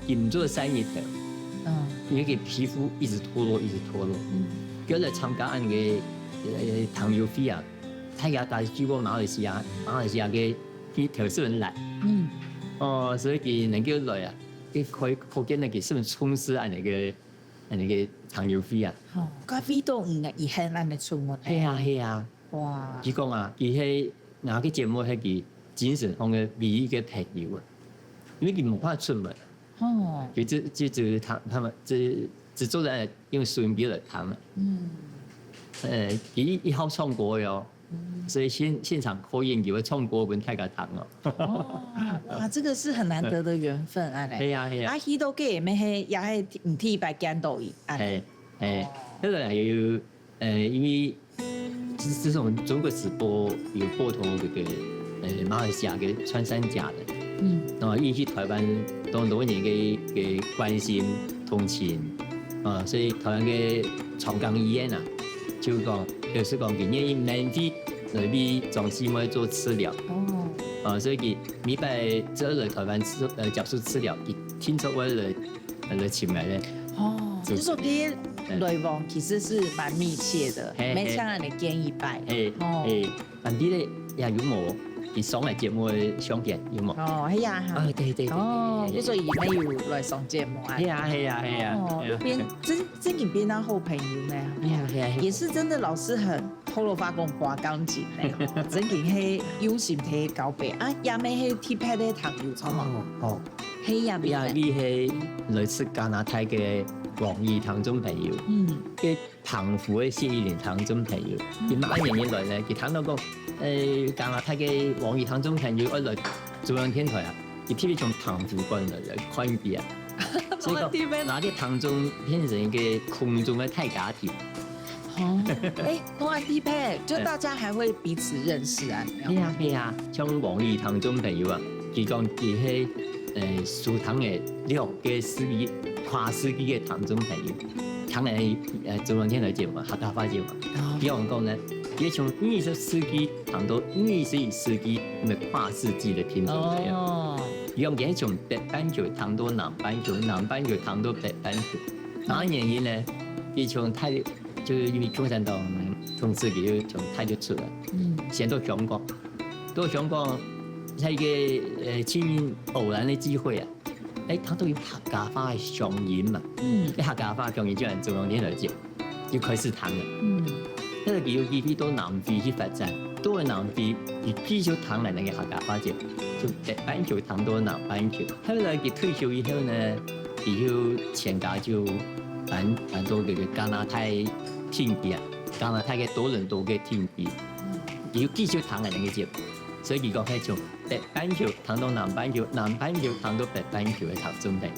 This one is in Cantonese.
饮做3日头，那个皮肤一直脱落，一直脱落。跟着参加那个糖尿病啊，他也带去过马来西亚嘅投资人来，所以佢能夠來啊，佢可見那個是不是從事那個糖尿病啊？咖啡都以前咱的出沒。係啊，哇！佢講啊，佢係哪個節目係佢精神上嘅唯一嘅朋友啊，因為佢冇辦法出門。佢就他們只做在用收音機來談嘛。佢一號唱歌喲。所以現場可以有唱歌本太個堂哦。哇，這個是很難得的緣分啊！係啊。啊，佢都給咩係也係唔替白見到伊。這個係因為自從中國時報有播通這個馬來西亞嘅穿山甲的，然後引起台灣多年嘅關心同情，所以台灣嘅長江醫院啊，就講。就是講佢願意免費來俾壯姊妹做治療，所以佢每擺只要來台灣接受治療，佢聽說我來請來咧。就說佢來往其實是蠻密切的，沒像人哋見一擺。但係咧也有冇佢上嚟節目嘅相片有冇？係啊，對。就說以前有來上節目啊。係啊。變真嘅變到好朋友咧。係啊，也是真的老師很透露發講掛鋼琴咧，真嘅係用心睇交白啊，也咩係貼拍咧糖油草嘛。係啊，也係來自加拿大嘅黃義堂中朋友，嘅澎湖嘅謝依霖堂中朋友，佢乜嘢嘢來咧？佢聽到講加拿大嘅黃義堂中朋友一來中央天台啊，佢特別從澎湖過來看邊啊。所以講，那啲堂中變成一個空中的太假條。弄安地配，就大家還會彼此認識啊。係啊，像黃義堂中朋友啊，佢講佢係蘇堂嘅2個司機跨司機嘅堂中朋友，堂係中央天台節目、客家話節目。佢講咧，佢從20世紀談到21世紀咁嘅跨世紀嘅拼圖嚟啊。用嘅從北半球談到南半球，南半球談到北半球。哪原因呢？佢從泰就是因為共產黨統治，佢就從泰國出來，先到香港，係一個親偶然的機會啊！他都有客家話嘅上演嘛，客家話上演就係中央電台節，就開始談啦。因為佢有機會到南非去發展，到了南非，佢繼續談嚟那個客家話節。就北半球談到南半球，後來佢退休以後呢，以後全家就搬到這個加拿大定居啊，加拿大嘅多倫多嘅定居，要繼續談嚟那個節目，所以佢講係從北半球談到南半球，南半球談到北半球嘅談中地。